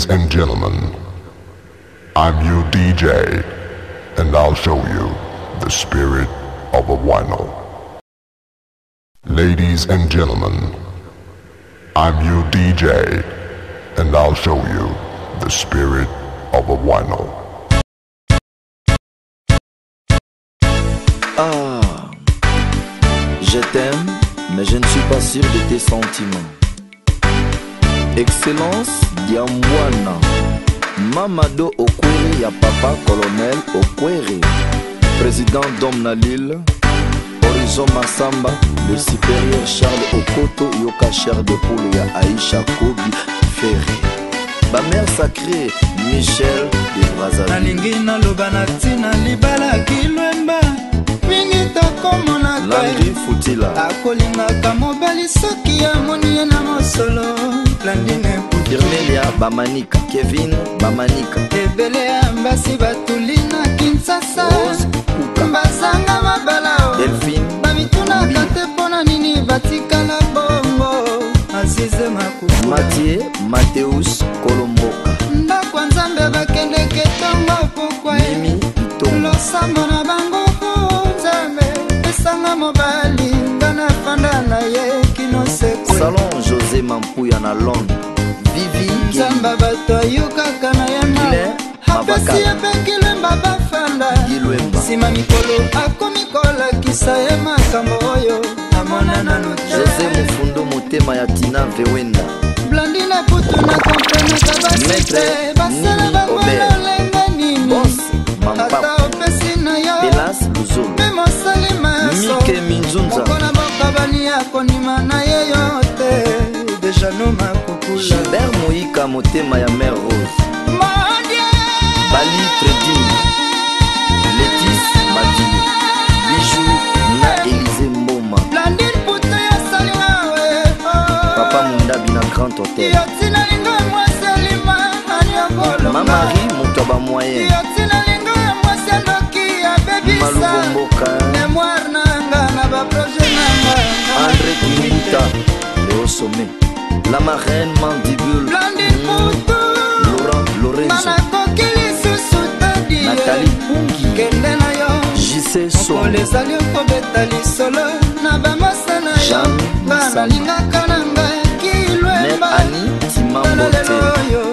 Ladies and gentlemen, I'm your DJ, and I'll show you the spirit of a vinyl. Ladies and gentlemen, I'm your DJ, and I'll show you the spirit of a vinyl. Ah, je t'aime, mais je ne suis pas sûr de tes sentiments. Excellence Diamwana, Mamado Okwere, ya papa colonel Okwere, président d'Omnalil, Horizon Massamba, le supérieur Charles Okoto, Yoka Cher de Poule, ya Aïcha Kobi Ferré, ma mère sacrée Michel de Brazzaville. Nalingi na lobana tina libala kilwemba Minita komona Landry Futila akolingaka mobali soki ya moni na mosolo Landine Irmelia Bamanika, Kevin Bamanika, ebele ya mbasi batulina Kinsasa Mbasanga mabala Delphine bamituna kate pona nini batikala bongo Azize Makufu Mathieu Mateus Kolomboka ndakwa nzambe bakendeke tongo pokwa Mimi Itongo losamo na bango nzambe esanga mobali ngana fanda na ye kinosekwe Salon José Mampuya na Londres Vivi nzamba bato ayokaka na yema apesi epekilemba bafanda nsima mikolo akomikolakisa ye makambo oyo amona nano te José Mufundo Motema ya Tina Vewenda Blandine putu na komprenaka basite basala bango lolenga nini ata opesi na yo Pelas Luzolo mpe mosali maso Mike Minzunza mokona bokabani akonima na ye yo te deja no makukula Gilbert Moïka Motema ya Mère Rose Bali Trading Letis Madini Bijou na Élysée Mboma Blandine putu ya salinga we Papa Mundabi na Grand Hôtel yotina linga mwasi alima anyokolo Mamari Motoba Moyen yotina linga mwasi andoki ya bebisa Malubomboka mémoire nanga na baprojet nanga André Kimita Léo Sommet La Marraine Mandibule Blandine putu Laurent Lorenzo manakokili susu tadi Nathalie Pungi kende na yo JC Somo olezali okobeta lisolo na bamasa na yo banalingaka na ngai kilwemba tala lelo oyo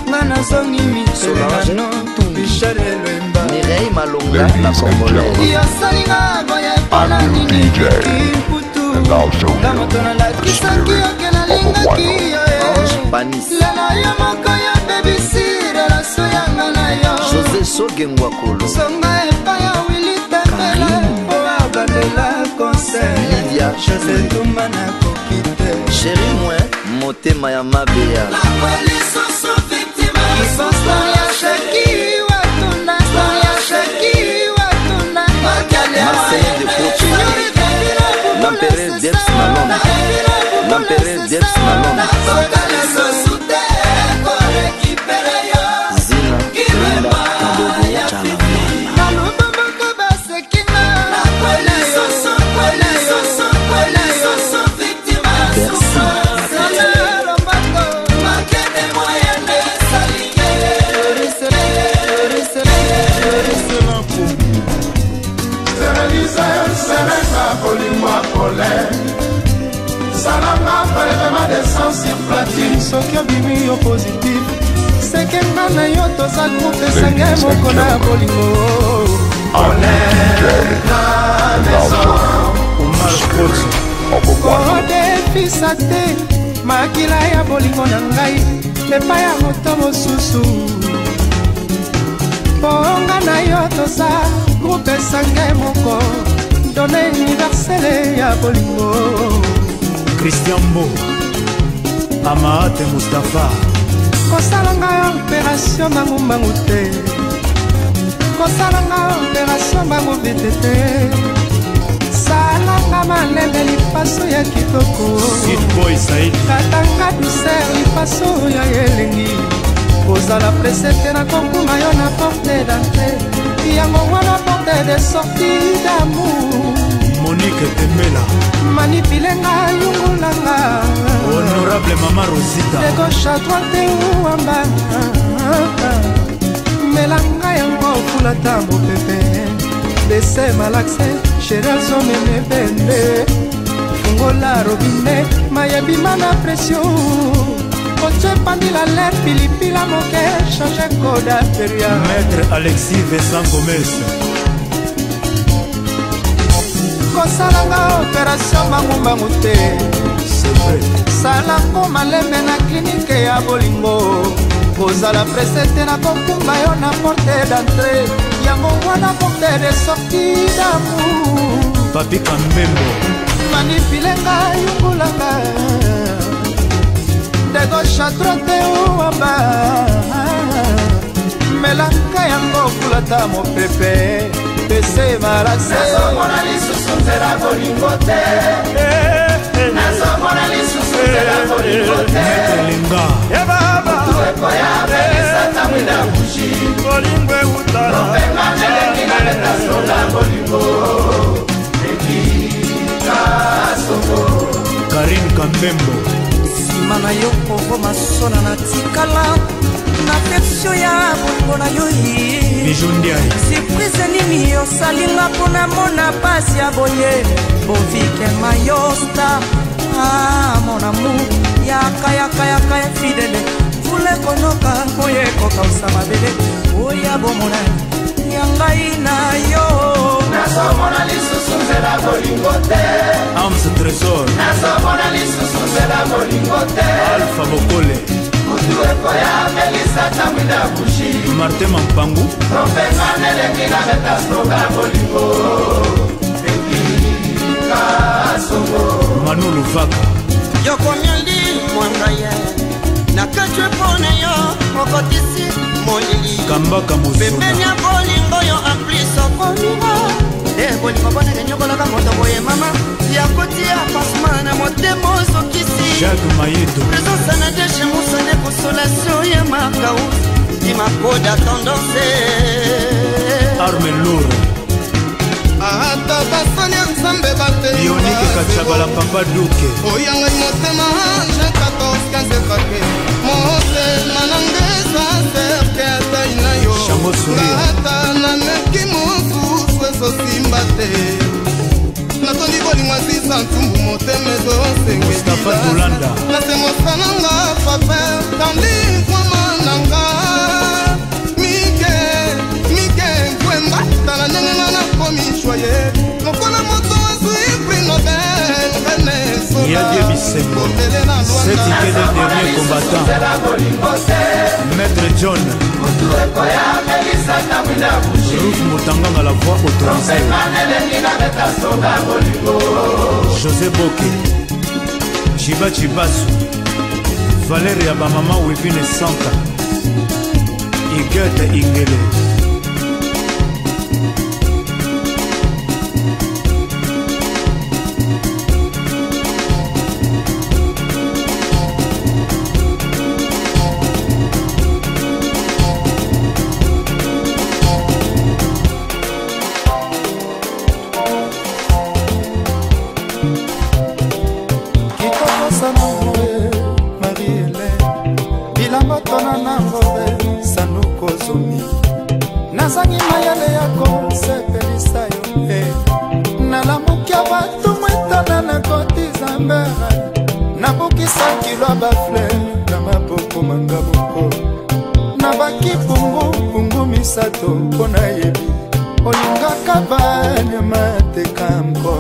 nga nazongi mitelano Michel Elwemba Mireille Malonga na Congolais yosalinga boye mpona nini kimputu nga moto nalakisaki yoke nalingaki yo Panis lelo yo moko yo bebisi relaso yanga na yo José Sogengwakolo songa epai ya wili tembele po abandela concert Lydia José Tumba na koki te Chéri Mouin Motema ya Mabeya Marseille de Poche L'Empereur Debs Malone L'Empereur Debs Malone Zina Linda Kadogo Chalamana soki obimi yo positif sekenga na yo toza groupe esange moko na bolingo kodefisa te makila ya bolingo na ngai epai ya moto mosusu mponga na yo toza groupe esange moko done universele ya bolingo Christian Mo Amaate Mustafa kosalanga opération bangu te kosalanga opération bangu vite te salanga malembe lipaso ya kitoko katanga douceur lipaso ya elengi kozala prese te na kokuma yo na porte d'entrée yango wana porte de sortie d'amour Monique Temela manipilenga yungulanga Honorable Mama Rosita de gauche à droite ouamba kula tambo pepe bese malaxe sherazo meme bende fungola robine mayebima na pression Oche pandi la lèvre, pilipila moke, change code aperia. Maître Alexis Vincent Gomez. Kosalanga opération bangu te. C'est vrai. Salango malembe na clinique ya bolingo. Kozala presete na kokumba yo na porte d'entrée. Yango wana porte de sortie d'amour. Papi Kambembo. Manipilenga yungulanga. De gauche à droite ou en bas Melanka yango kulata mo pepe Pese marase Naso mona lisusu nzela bolingote Naso mona lisusu nzela bolingote Linga Yababa Tuweko ya belisa tamwina kushi Bolingwe utara Nopema melengi na beta sola bolingo Ekika soko Karine Kambembo mana yo kovo masona na tikala na affection ya bongo na yo yi Bijundiai surprise nini yo salinga pona mona pasi ya boye bovike mayosta mon amour yaka fidèle vule konoka moye koka usama bele oya bomona yangai na yo Naso mona lisusu nzela bolingote Arms Trésor Naso mona lisusu nzela bolingote Alpha Bokole Mutuweko ya Melissa tamwina kushi Martin Mampangu Profema nelengi na beta soga bolingo Ekika songo Manu Luvaka Yoko nyali mwangaye nakachwe pone yo okotisi molili Kambaka Musuna pembenya bolingo yo apliso kolingo bolingo boneke nyokolaka moto boye mama yakotia pasma na motema ozokisi Jacques Mayedo présence na deshe musane consolation ya makau imakoda tendance Arme Lour ata basani ya nzambe Yonike Kachabala Papa Duke oyangai motema anje 14 krake motema nanga eza serke atai na yo ata nameki mosusu ezosimba te natondi bolingo aziza ntumbu motema ezosengeli nase mosananga paper tandi kwama nanga mike nkwemba tala ndenge nga nakomi shwaye lokola moto azwi prix nobel Yadie Bisembo C'est ticket de dernier combattant Maître John Ruth Moutanganga la voix autorisée José Boke Chiba Chibasu Valérie Abamama Wivine Sanka Igete Ingele nazangi mayele yako sepelisa yo nalamukia bato mwetana na kotiza mbera nabukisa kilo bafle na maboko mangaboko nabaki pungu misato mpona yebi olingaka banyama tekamko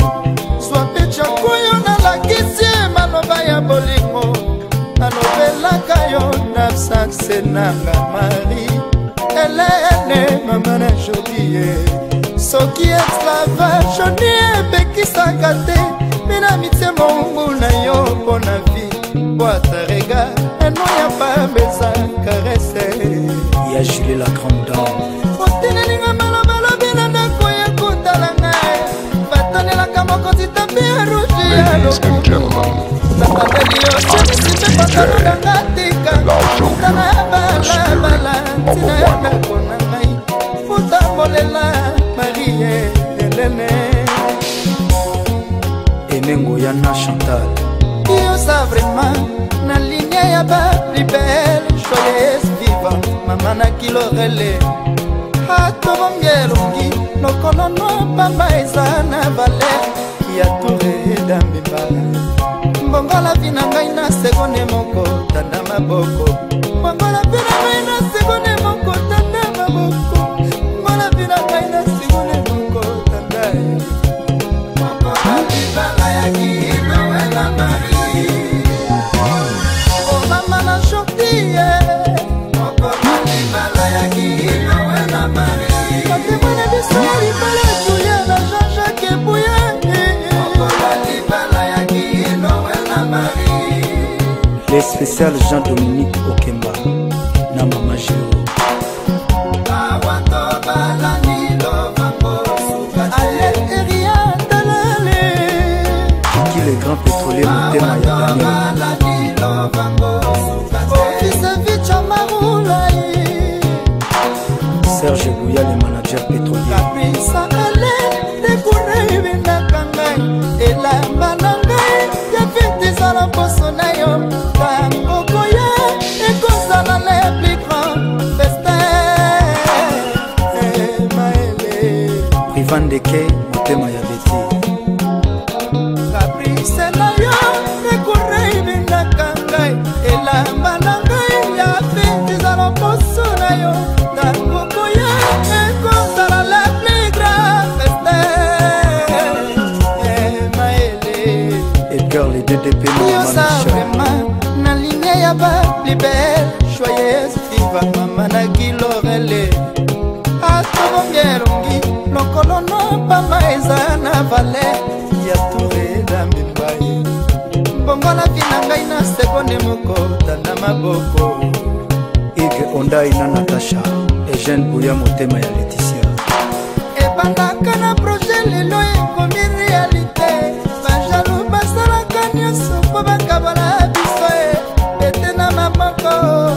zwape chakoyo nalakisi maloba ya bolingo nalobelaka yo nafsakse nanga mari Elene mama na jolie soki esclavage ni ebekisaka te mina mitie mongu na yo mpona vi boata rega eno ya pambeza karese ya Julie la grande dame otenelinga malobalobi na ndako ya kotala ngai batanelaka mokonzi tape ya rouge ya lokumu tatandeli yo semisipe patalonanga tika tana ya balabala ntina ya ndako na ngai futambolela marie elene Emengo Yana Chantal yoza vraiment na linie ya ba plus belle joyeuse vivant mama na kilorele atobonge elongi lokolo no pamba eza na valer ya toure dambimba mbongola vina ngai na sekonde moko tanda maboko mbongola vina ngai na sekonde moko tanda maboko mbongola vina ngai na sekonde moko tanda mbongola vibala ya kino wela mari o mama na shortie mbongola vibala ya kino wela mari kote mwana biso ya libala tuya na Jean-Jacques Bouya les spécial Jean-Dominique Okemba na Mama Géo Kiki le grand pétrolier Motema ya Daniel Serge Bouya le manager pétrolier Vandeke Motema ya Beti Caprice na yo Nekurei binda kangai Elamba na ngai ya fiti za loposo na yo Takoko ya Ekosala la plus grande feste Maele Edgar le DDP Yo sa vraiment Na ligne ya ba plus belle Joyeuse viva mama na kilorele Atobongerongi lokolo no pamba eza na valer ya toure dambimbai mbongola vina ngai na sekonde moko tanda maboko Ige Ondai na Natasha Eugène Bouya Motema ya Laetitia ebandaka na projet lelo ekomi réalité bajalo basalaka nyonso mpo bakabala biso ete na maboko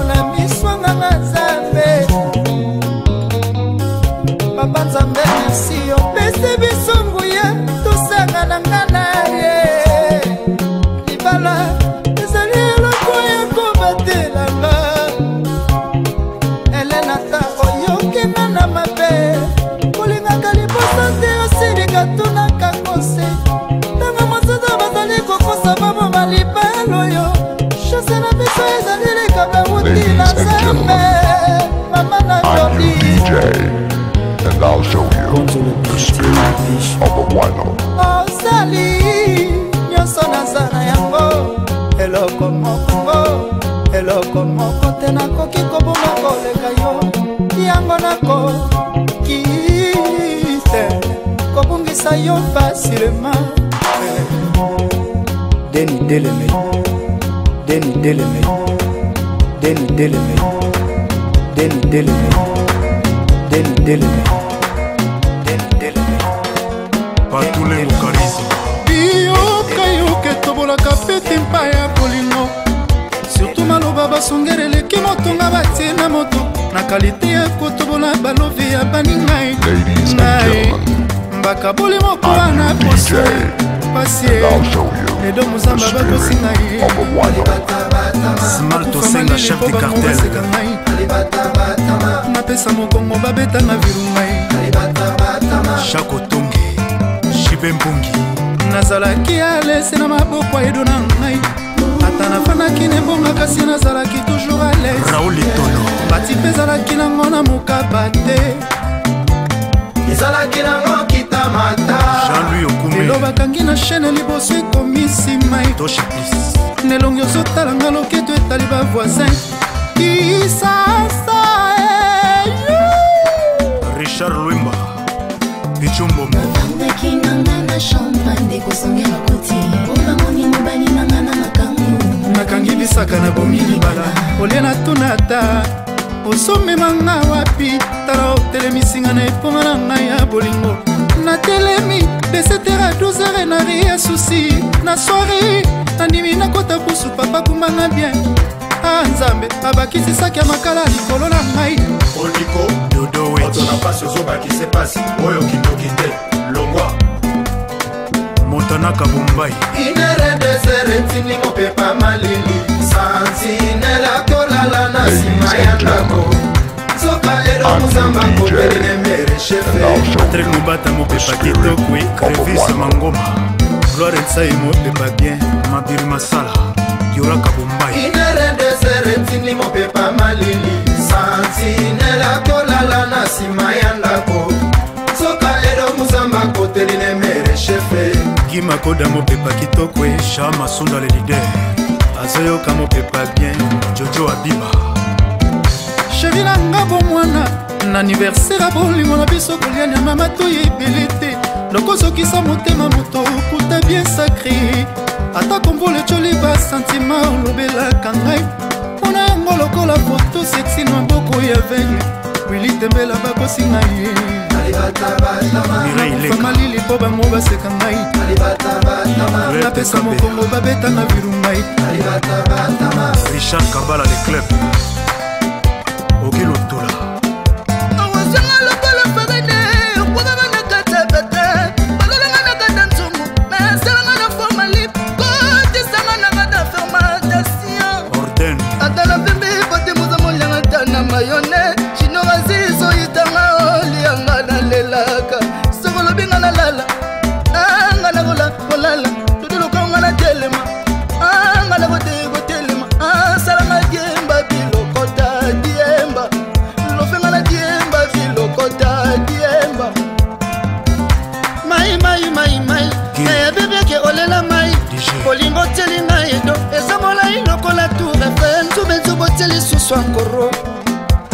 na miswanga na Nzambe Papa Nzambe merci opesi biso nguya tosanga na ngana ye libala ezali eloko ya kobatelanga Elenata oyokenga na mabe kolingaka libosa te osilika tunaka kose ntango mosusu bazali kokosa baboma libala oyo shose na biso ezali likaba wuti na Nzambe mama na Joli and I'll show you the spirit of a wino. Osali, nyonso nazana yango eloko moko te nakoki koboma koleka yo yango nakokite kobungisa yo facilement Deni Deleme Patule Mukarizo yoke tobolaka pete mpa ya bolingo surtout maloba basongere eleki motonga batie na moto na kalite ya kotobola balobi ya baningai ngai mbakaboli moko wana poso pasie edo mozamba bakosi ngai Smart Osenga chef de cartel napesa mokongo babeta na virungai Chako Tongi Shibe Mpungi nazalaki alese na maboko ya edo na ngai ata nafanaki nebonga kasi nazalaki toujours alese Raoul Etolo bati mpe ezalaki nango na mokaba te ezalaki nango kitamata Jean-Louis Okume lelo bakangi na chaîne liboso ekomi nsima Toshe Plus nelongi ozotalanga loketo etali bavoisin kisasa Richard Lwemba Bichumbo Bandaki nanga na champagne kosongela koti Obamoni mobali nanga na makambo nakangi bisaka na bomi libala olie na tuna ata osomemanga wapi tala otelemisinga na eponga na ngai ya bolingo natelemi de 7h à 12h na ria susi na soirée nandimi nakota busu papa kumbanga bien Nzambe abakisisaki ya makala likolo na ngai Oliko Dodo Wech Oto na pasi ozobakise pasi Oyo kindoki te Longwa Montanaka Bombay Inere desere tini mopepa malili Santinela kolala na sima ya ndako Soka Patrick Mubata mopepa kitoko Crevis Mangoma Gloire Nsayi mopepa bien Mabiri Masala Yoraka Bombay Inerende seretini mopepa malili Santinela kolala na sima ya ndako Soka edo muzamba koteline mere chefe Gima Koda mopepa kitoko Shama Sunda le leader Azoyoka mopepa bien Jojo Abiba Chevi na ngabo mwana na anniversaire abolingo na biso kolia nyama matoyi ebele te lokosokisa motema moto okuta bien sacré ata komvole ecoli basentima olobelaka ngai mpona yango lokola foto sexi na maboko ya aveugle wili tembela bakosinga ye nakufamalili mpo bango baseka ngai napesa mokongo babetanga viru ngai Richard Kabala le club Okilo Tola mayone chino bazizo itanga olianga na lelaka sokolo binga na lala anga na gola golala tudulu konga na telema anga na botelema salama diemba bilokota diemba lofenga na diemba bilokota diemba mai na bebe ke olela mai bolingo telinga edo ezamola ilokola tour Eiffel nzubenzu boteli susu ankoro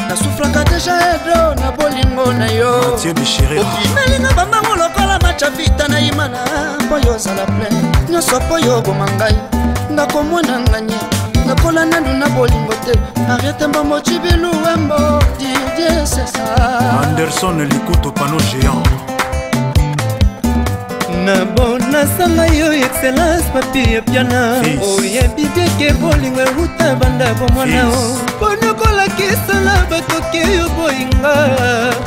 nasufraka deja edo na bolingo na yo okimelinga bambango lokola machavita na imana mpo yo ozala plein nyonso mpo yo oboma ngai nakomona nganye nakola nandu na bolingo te ariete mbambo cibilu wembo Didier César Anderson Likuto pano géant nabona sanga yo excellence papi ya piana oyebi bieke bolingo euta banda bomwana o bonokolakisala batoke yo boyinga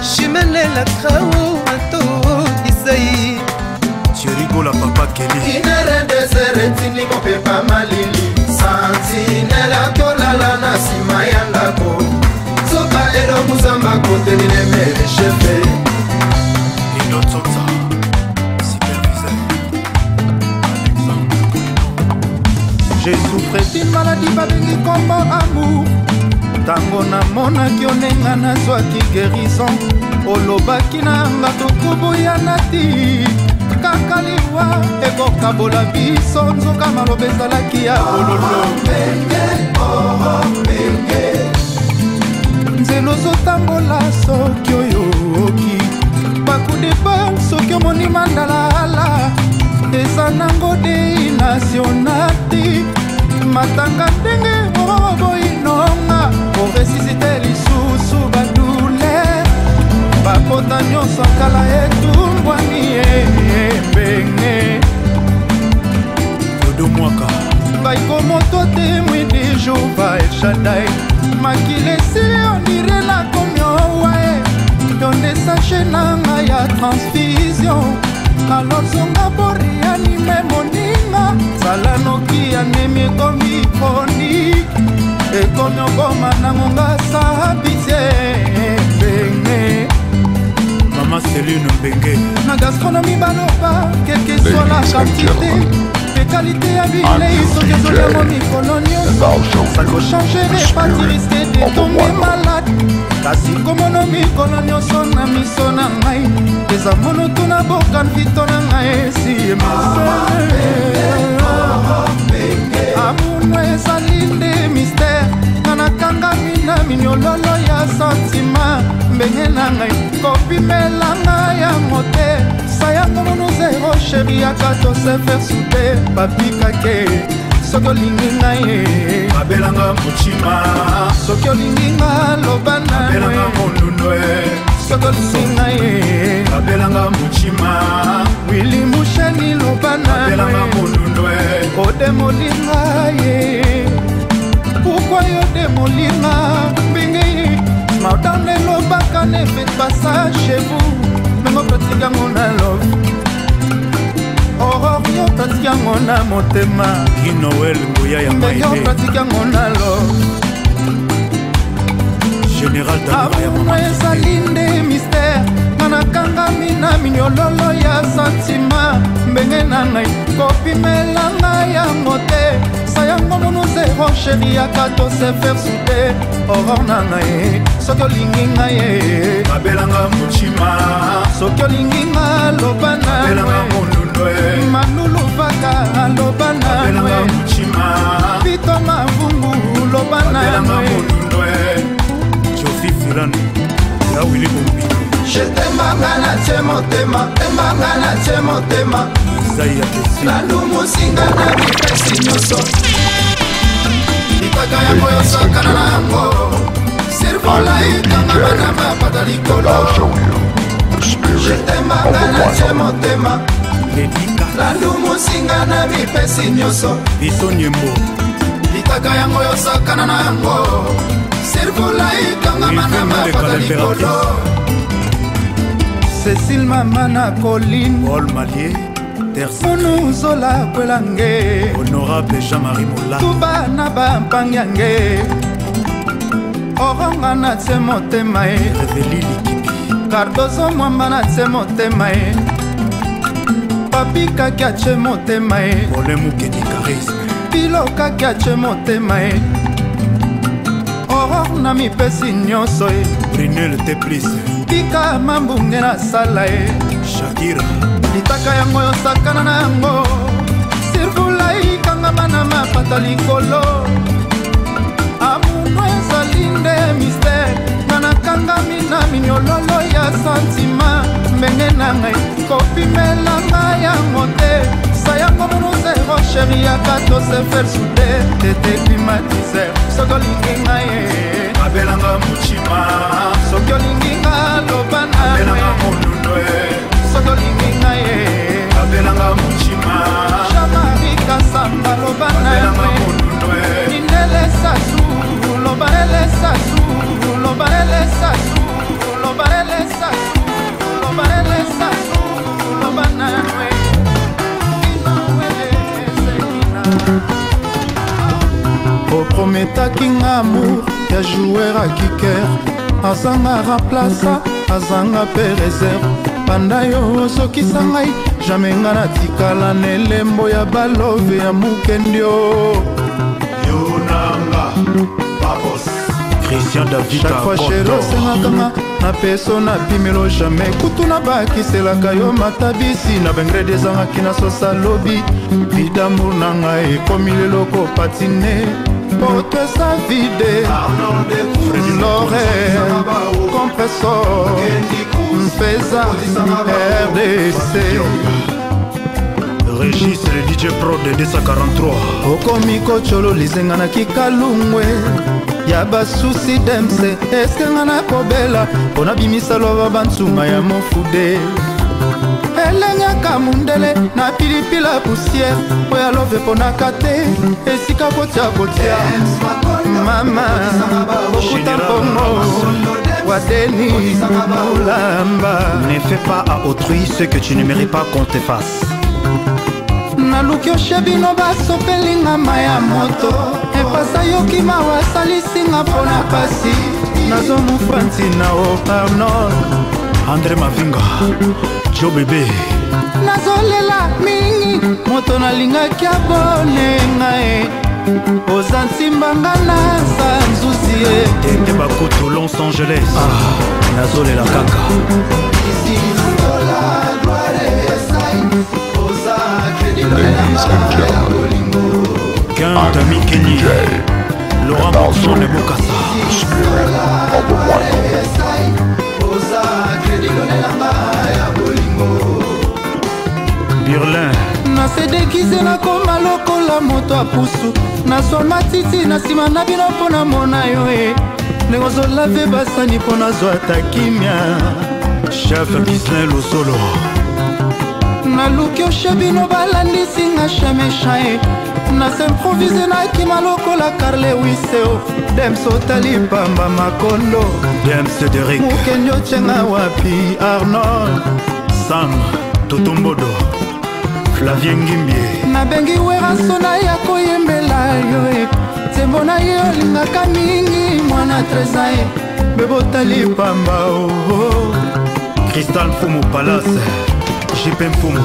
shimelela krao ato isai Thierry-Gola papa Kelly inerende seretini mopepa malili santinela kolala na sima ya ndako soka edo muzamba koteline mere chefe Inotsotsa j'ai souffert d'une maladie babengi kombo amour tango namonaki onenga nazwaki guérison olobaki nanga tokoboyana ti kaka liwa ekokabola biso nzoka maloba ezalaki ya bololo nzela ozotambola soki oyoki bakudepa soki omoni mandalaala eza nango dei nationati matanga ndenge oboyinonga oresisite lisusu badule bapota nyonso kala etumbwani ebenge Dodo Mwaka baikomoto temwi de jova elshadai makile esili ondire nakomi owae donde sache nanga ya transfusion alozonga borianime moninga zala noki anemi ekomi chronique ekomi okoma nangonga sabitie benge Mama Céline Mbenge na gastronomie baloba quelque soit la quantité et qualité ya bilei soki ezoliamo mikolo nyonso sakochange repati riske de tombe malade kasi komono mikolo nyonso na miso na ngai eza mono tuna bokan vito na ngai esi emesele amuno ezali nde mystère nga nakangami na minyololo ya sentima mbenge na ngai kopimelanga yango te sayango mono zero sheri yaka tosefer supe babikake soki olingi ngai Abelanga Muchima soki olingi nga loba Abelanga Mondundwe soki olingi ngai Abelanga Muchima wili musheni loba Abelanga Mondundwe odemolinga ye pourquoi yodemolinga mbingi maudane lobaka ne faites pas ça chez vous mengo pratique yango na love yo pratique yango na motema Guy Noël Mboya ya yo Maïdé pratique yango na love général amour ezali nde mystère ngana kangami na minyololo ya santima mbenge na ngai kopimela ngai yango te sayango monu zero sheri yaka tose faire soude horreur na ngai soki olingi ngai ye babelanga motima soki olingi nga loba na manulu vaka loba na pito mavungu loba na Jofi Filano ya Willy Bombi je t'aimanga na tie motema embanga na tie motema Zaya Tesi nalumusinga na mipesi nyonso litaka yango yosakana na yango sirvola itanga bana mapata likolo je t'aimanga na tie motema nalumusinga na mipesi nyonso biso nyembo litaka yango yosakana na yango sirvola itanga bana mapata likolo Cécile Mamana Colline Paul Malier Tersono Zola Kwelange Honorable Jean-Marie Moula Tuba Naba Mpangyange Oronga na tse motema e Reveli Likipi Cardozo Mwamba na tse motema e Papi kaki ache motema e Ole Mukeni Charisme Pilo kaki ache motema e Aurore na mipesi nyonso e Brunel Teplice Pika mambunge na sala e Shakira litaka yango yosakana na yango sirvula ikangama na mapata likolo amuno ezali nde mystère nga nakangami na minyololo ya santima mbenge na ngai kopimela ngai yango te sayango mono zero sheri yaka tose faire soude tete climatiseur soki olingi ngai ye abelanga motima soki olingi nga loba na soki olingi nga ye abelanga motima Jean-Marie Kasamba loba na Nindele Sasu loba ele Sasu loba ele Sasu loba ele Sasu loba ele Sasu loba na oprometaki nga amour ya joueur a kicker azanga remplaça azanga pe réserve panda yo ozokisa ngai jamai nga natikala na elembo ya balove ya mokendio yonanga babos Christian David chaque fois shero osengaka nga na peso na pimelo jamai kutu na bakiselaka yo matabisi na bengrede ezangaki na sosa lobi bidamour na ngai ekomi leloko patine porte sa vide l'horaire compressor Mpeza RDC Régis le DJ Pro de 243 okomi kocholo lizenga na kikalungwe ya basusi demse eske nga nakobela mpona bimisa loba bantsunga ya mofude elengaka mundele na pilipila poussière oya love eponaka te esika kotia mama okuta mpongo wadeni mulamba. Ne fais pas à autrui ce que tu ne mérites pas qu'on te fasse. naluki oshebino basopelinga maya moto epasa yoki mawa asalisinga mpona pasi nazomufa ntina o pardon André Mavinga Jo bébé nazolela mingi moto nalingaki abonenga e oza ntimbanga naza nzuzi e Tete Bakutu Los Angeles nazolela kaka Ladies and gentlemen, I'm DJ, Laurent Bourson de Bokassa, the spirit of the one. Birlin nasedekize nakoma lokola moto apusu nazwa matiti na nsima na bino mpo na mona yo e ndenge ozolave basani mpo nazwa ata kimia Chef Bislin Losolo naluki oshe bino balandisinga chamechan e nas'improvise nakima lokola Carle Wiseo dems otali pamba makondo Dems Derek mokendi otyenga wapi Arnold Sam Totombodo Flavien Ngimbie nabengi werasona ya koyembela yo e nzembo na ye olingaka mingi mwana treza e bebotali pamba Cristal Mfumu Palace JP Mfumu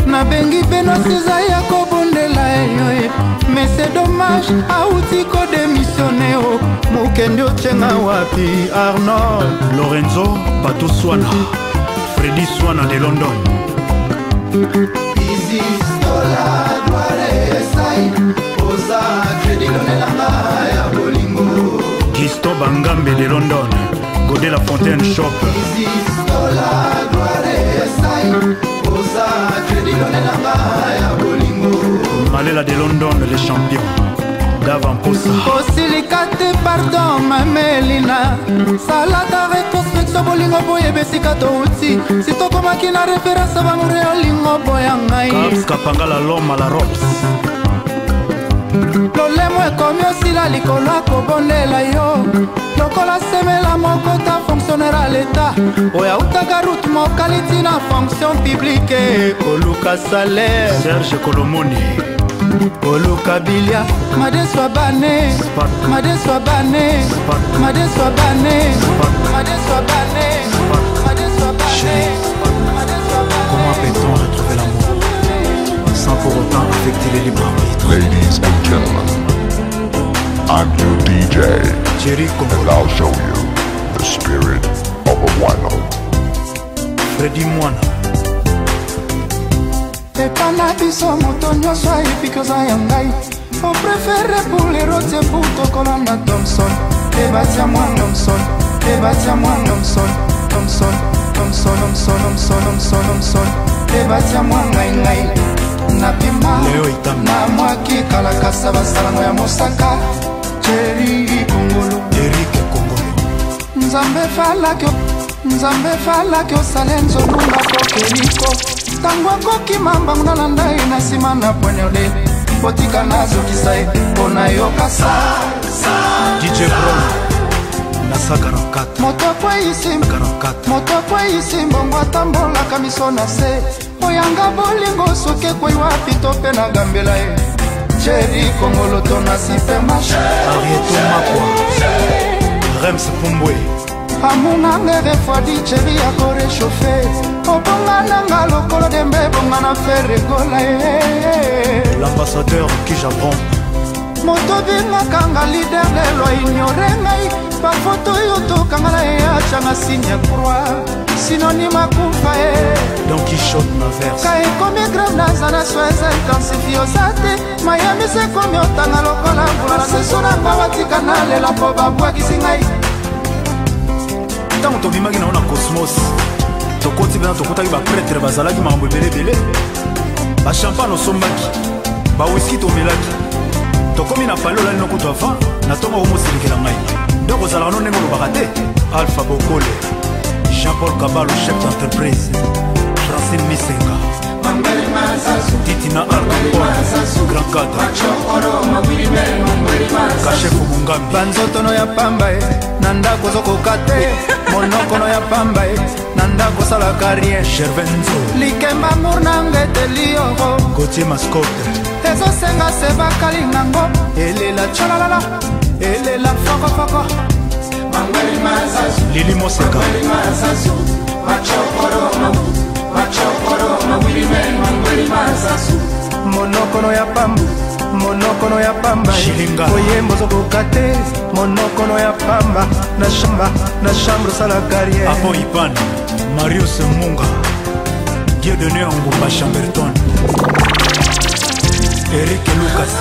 nabengi beno siza ya kobondela eyo mais c'est dommage auti ko démissionné mokende ocenga wapi Arnold Lorenzo Pato Swana Freddy Swana de London Easy Stola Douare Sai Oza Crédit Lonelanga ya bolingo Gisto Bangambe de London Godé La Fontaine Shop Easy Stola Douare Sai Oza Crédit Lonelanga ya bolingo Malela de London les champions Davamposa Osilikate pardon mamelina Salata reconstruction bolingo boye besika touti Sitokomaki na référence bamure olingo boyangai Caps Kapangala Loma la Rops Lolemo ekomi osila likolo akobondela yo lokola semela moko ta fonctionnaire à l'état oya utaka route mokaliti na fonction publique koluka salaire Serge Kolomoni koluka bilia madeswa bane madeswa bane madeswa bane madeswa bane madeswa bane. Comment peut-on retrouver l'amour sans pour autant affecter les libres arbitres? Ladies and gentlemen, I'm your DJ, and I'll show you the spirit of a wino. Freddy Mwana Epana biso moto nyonso ayebi ya ngai o préféré pour les rotiers pour tokolanda Thompson ebatia mwa Thompson ebatia mwa Thompson Thompson Thompson Thompson Thompson Thompson Thompson ebatia mwa ngai napima na mwaki kalakasa basalango ya mosaka Jerry Kongolo Eric Kongolo Nzambe falaki osale nzolunga pokeliko tango akoki mambangu nalanda ye na nsima na poignarde botika nazokisa ye mpo nayoka DJ Bron Nasa 44 moto akweyisi mbongo atambolaka miso na se oyanga bolingo soki ekwei wapi to mpe nagambela ye Jerry Kongolo to nasi mpe mashe Arieto Makwa Rems Pumbwe amunanga refroidi Jerry akorechauffe obongananga lokolo dembe bongana feregola l'ambassadeur Kijabron moto bingakanga lider lelo ignore ngai bafoto oyo tokanga ye acanga signe ya croix synonyme akufa ye Don Quichotte na verse ka ekomi grave naza na soins intensifie oza te mayami se ekomi otanga lokola mvula na seso na nga batika nalela mpo babwakisi ngai ntango tobimaki nango na Cosmos tokoti mpena tokotaki bapretre bazalaki makambo ebelebele bachampagne osombaki bawiski tomelaki tokomi na pale olali nokutu avant na ntongo omoselekela ngai nde kozalaka no ndenge olobaka te Alpha Bokole Jean-Paul Kabalo chef d'entreprise Francine Misenga Titina Arcapone Grand Cadre Kachefu Mungambi banzotono ya pamba e na ndako ozokoka te monokono ya pamba e na ndako osalaka rien Gervenzo likemba mour nanga eteli yoro Gautier Mascotte ezosenga se bakalingango elela tchalalala elela fokofoko Lili Moseka monokono ya pamba oyemba ozokoka te monokono ya pamba na chambre osala carrière Apo Ipan Marius Munga Dieudonné Ngumba Chamberton Eric Lucas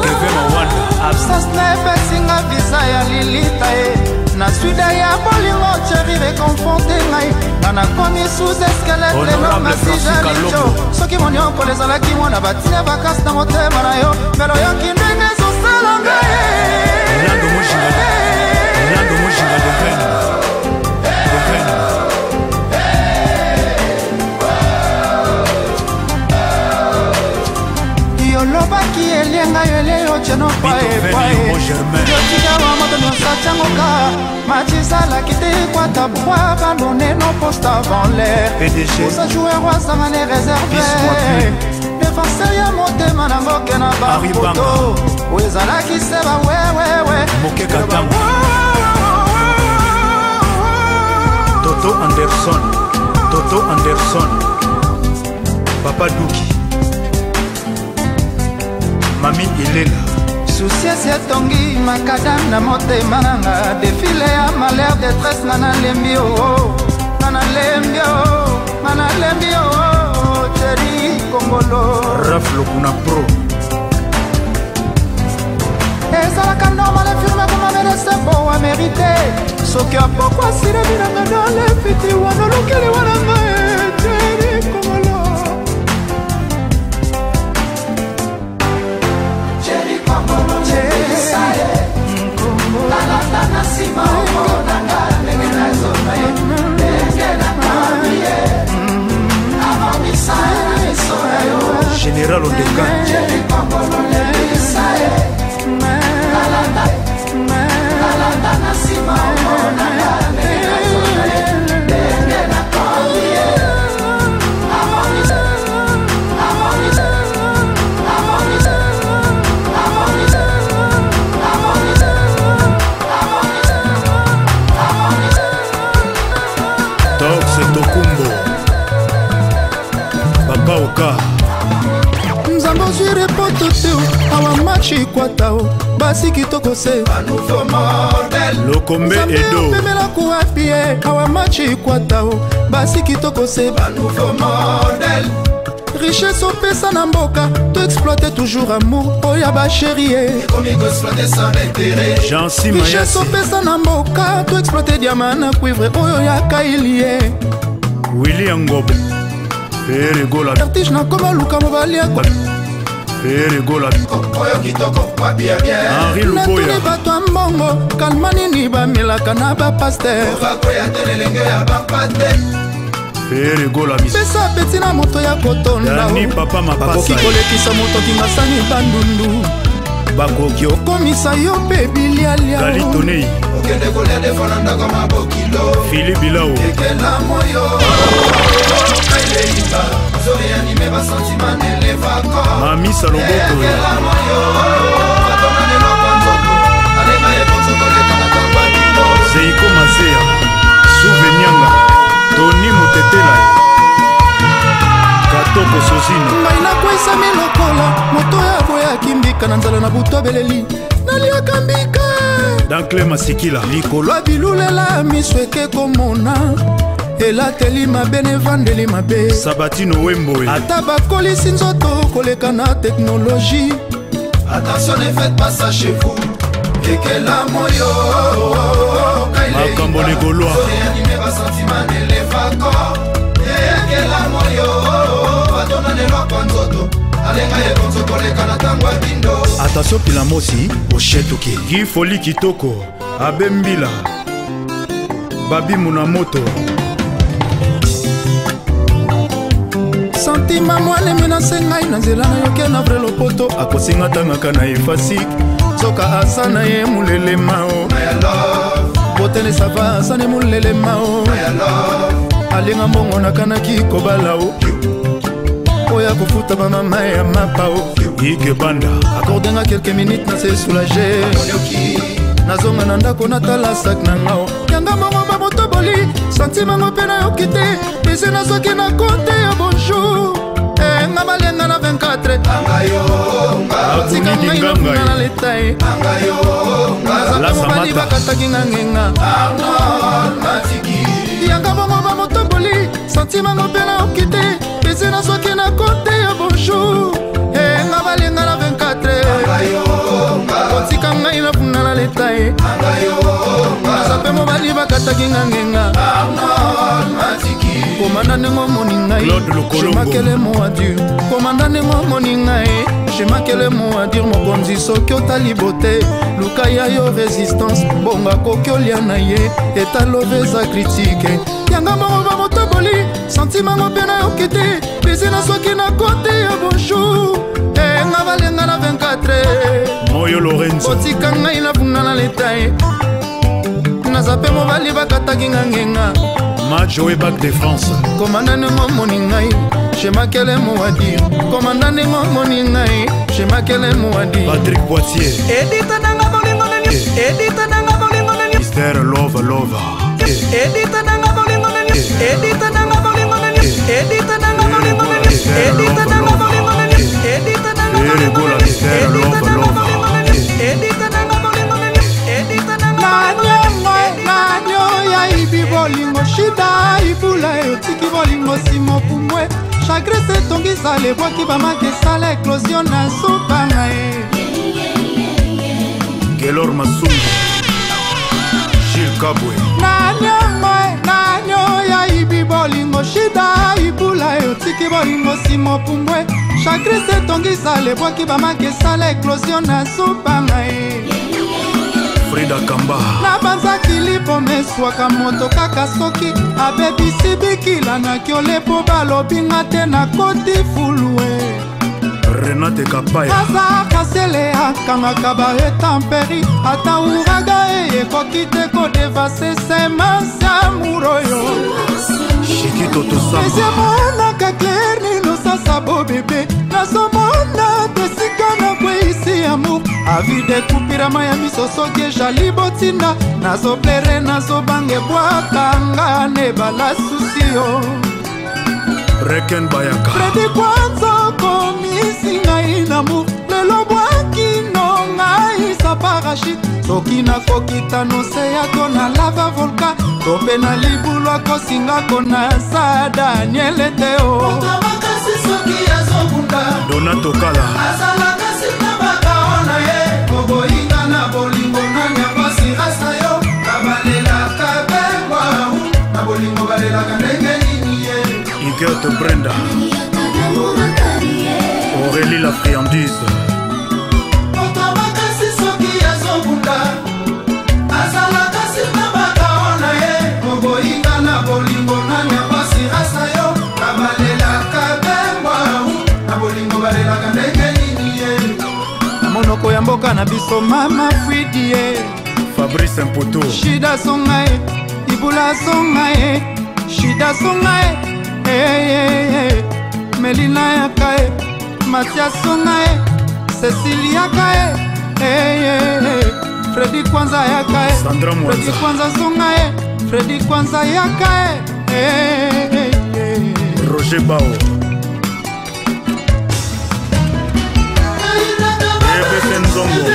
Kevin Mawanda absence na epesinga visa ya lilita ye na swida ya bolingo Jerry reconfronte ngai nga nakomi sous eskelete nomasijalico soki moniokolo ezalaki mwana batina bakasi na motema na yo mbelo yoki ndenge ezosala ngai Orlando Mojinga de Rennes yolobaki elienga yeleyo cenopaepaeyotika moto nyonso atyangoka matizalaki te ekwata bwa bandone no poste avant l'air oza joueur wazanga ne réserve défenseur ya motema nango ke na bapoto oyo ezalaki se bawewewe Anderson, Toto Anderson, Papa Douki, Mami Elena. Souciance ya tongi makadam na motema nanga défilé ya malheur détresse nana lembi o nana lembi o nana lembi o Thierry Kongolo Raf Lokuna Pro. ezalaka normal infirme koma merese po wa mérité soki apokwa sire binanga dans le fiti wana lokele wananga Thierry Kongolo Thierry Kongolo Général Odeka nzambo ozwire poto te awa machi kwatao basi kitoko se Lokombe Edo opemela kuapie awa machi kwatao basi kitoko se richesse opesa na mboka to exploite toujours amour oya basherie Jansi richesse Mayasi opesa na mboka to exploite diama na cuivre oyo yakailie Willy Ngobe Erigola vertige na koma luka mobali yako Erigola Henri natuni Luboya bato ya mbongo kalma nini bamelaka na bapaster Erigola pesa peti na moto ya kotonda Dani Papa bakoki Mapasa kolekisa moto kingasani bandundu bakoki okomisa yo mpe bilialia Galitonei Philippe Bilao Mami Saloboko Zeiko Mazea Souvenianga Tony Mutetela Katoko Sosino ngai nakwesami lokola moto ya boyaki mbika na nzala na butu abeleli naliaka mbika Dankle Masikila likolo ya bilulela miso eke komona elateli mabe na evandeli mabe Sabatino Wemboe ata bakolisi nzoto koleka na teknologie attention ne faites pas ça chez vous ekela moyo Makambo Legoloa réanimer basentima nelevako ekela moyo batonanelwa kwa nzoto alenga ekonzo koleka na ntango ya bindo Attention Pilamosi Oshetoke Guy Foli Kitoko Abembila Babi Munamoto santima mwane menase ngai na nzela na yoke na vre lopoto akosinga tangaka na efasik soka asa na ye mulelema o botele sava asa ne mulelema o alinga mbongo nakanaki kobala o oya kofuta bamama ya mapa o Ike Banda akordenga quelques minutes na se soulager nazonga na ndako natala sak na ngao yanga mbongo bamotoboli santimango mpe nayoki te pese nazoki na konte ya bonjour nga balenga na 24 tika ngai nafuna na letai nazape mobali bakataki nga ngenga yanga bongo bamotoboli santimango mpe nayoki te pese nazoki na konte ya bonjour nga balenga na 24 otika ngai nafuna na letai nazape mobali bakataki nga ngenga komanda ndenge omoni ngai jemakele mo adur komanda ndenge omoni ngai jemakele mo adur mokonzi soki otali bote luka ya yo résistance bonga koki olia na ye etalove eza kritike yanga bongo bamotoboli santimango mpe nayoki te bisi na soki na kote ya bonjour nga balenga na 24 Moyo Lorenzo otika ngai nafunda na letai nazape mobali bakataki nga ngenga Majoe Bac de France komanda ndenge omoni ngai jemakele mo adir komanda ndenge omoni ngai jemakele mo adir Patrick Poitier edita nanga bolingo neni edita nanga bolingo neni Mystère Love edita nanga bolingo neni edita nanga bolingo nani edita nanga bolingo nani edita nanga bolingo nani edita nanga bolingo nani edita nanga bolingo nani edita nanga bolingo nani edita nanga nanyo ya ibi bolingo shida ibula otiki bolingo simo pumwe chagre se tongisa lebwaki bamakesala eklosion na supanga e Gelor Masungu Gilles Kabwe nanyo ya ibi bolingo shida ibula otiki bolingo simo pumwe chagre se tongisa lebwaki bamakesala eklosion na supanga e Frida Kamba nabanzaki lipo meswaka moto kaka soki abebisi bikila na kiole po balobinga te na koti fulue Renate Kapaya aza kasele akangaka baetamperi ata uraga ekoki te kodevase semansa muroyo Shikito Tosamba ezemonaka clair nino sasa bo bebe nazomona tesika na kweisi amour avi dekupirama ya miso soki ejali botina nazoplere nazobange bwakanga ne balasusio Reken Bayaka Fredi kwanza komisi ngai namour lelo bwakino ngai sa parachute soki nakokita nose yako na lava volka to mpe na libulwa kosingako na sa daniele teo Donato Kala azalaka sina bakaona ye koboyinga na bolingo na nyapasi rasa yo kabalelaka bengwa na bolingo balelaka ndenge nini ye Igerte Brenda Aurélie la friandise otabakasi soki azobunda azalaka sina bakaona ye koboyinga na bolingo na nyapasi rasa yo kabalelaka bengwa na bolingo balelaka ndenge nini ye na monoko ya mboka na biso mama fridi ye Fabrice Mpoto shida songa ye ibula songa ye shida songa ye melina yaka ye matias songa ye cecili yaka ye fredi kwanza yaka ye Sandra Mwanza fredi kwanza songa ye fredi kwanza yaka ye Roger Bao Ebese Nzongo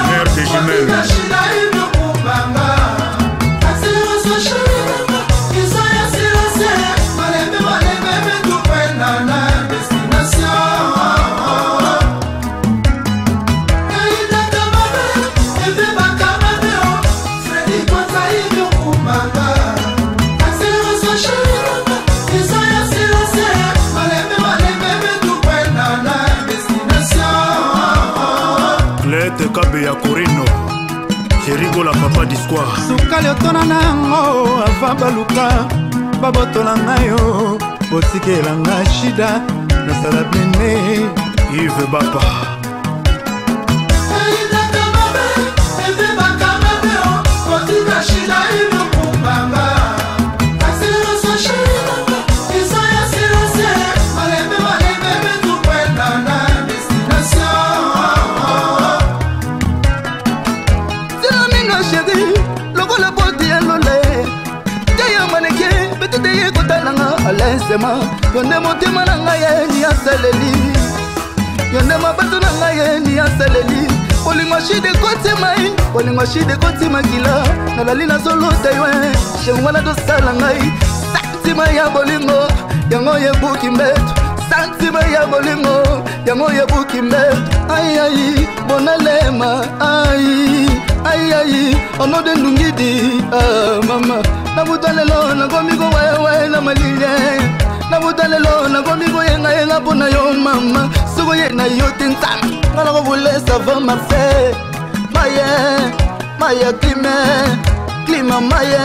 Mère de Jumelles Kabe ya Corino Cherigo la papa d'histoire sukali otona nango ava baluka babotola ngayo botikela nga shida nasala blene Yves Bapa yonde motima na ngai ye ni asaleli yonde mabato na ngai ye ni asaleli bolingo shide kotimai bolingo shide kotimakila nalali nazolota yo shengwana tosala ngai santima ya bolingo yango yebuki mbeto santima ya bolingo yango yebuki mbeto ayayi bonalema ayayi onode ndungidi mama nabuta lelo nakomi kowewe na malile nabuta lelo nakomi koyengayenga mpona yo mama sokoyena yo te nzambe nga nakobulesa va marse maye klima maye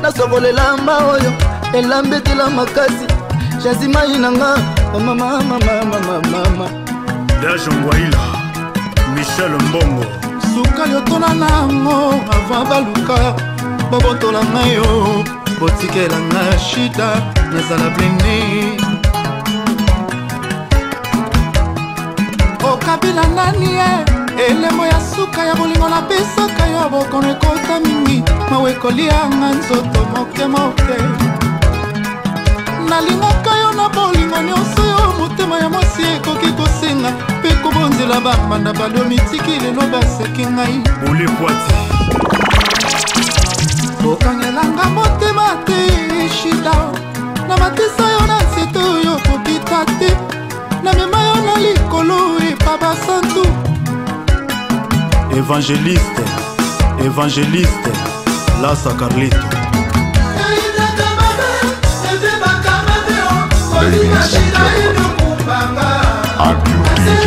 nasokolela mba oyo elambetela makasi jasi mai nanga mama Dajongwaila Michel Mbongo sukali otona nango ava baluka bobotola ngayo botikela nga shida nazala blene okabila nani ye elemo ya suka ya bolingo napesaka yo bokono ekota mingi mawe ekolianga nzoto moke moke nalingaka yo na bolingo nyonso yo motema ya mwasi ekoki kosenga mpe kobonzela bambanda balio mitiki lelo baseki ngai olipwati okangelanga motema te shida na matisa yo na nzete oyo kobita te na mema yo na likolo epa basantu Évangéliste Lassa Carlito. Ladies and gentlemen, I'm your DJ,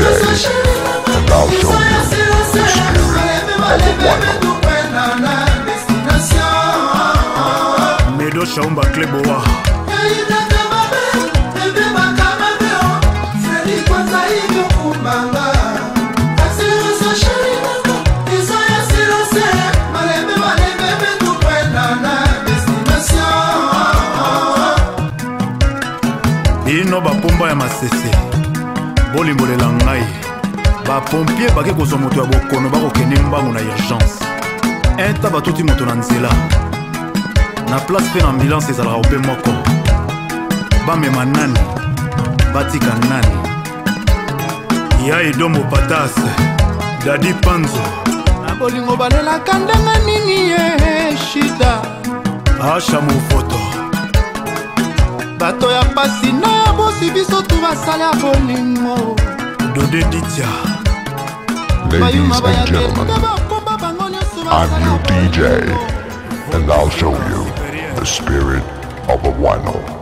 and I'll show you the spirit of a one. Medo Shaumba Kleboa. Ino bapomba ya masese bolimbolela ngai bapompier bake kozwa moto ya bokono bakokende mbango na urgence enta batuti moto na nzela na place mpe na ambulance ezalaka mpe moko bamema nani batika nani ya edombo patas dadi panzo na bolingo balelaka ndenge nini ye shida asha mofoto bato ya pasi na ya bosi biso tu basala ya bolingo dode ditia. Ladies and gentlemen, I'm your DJ, and I'll show you the spirit of a wino.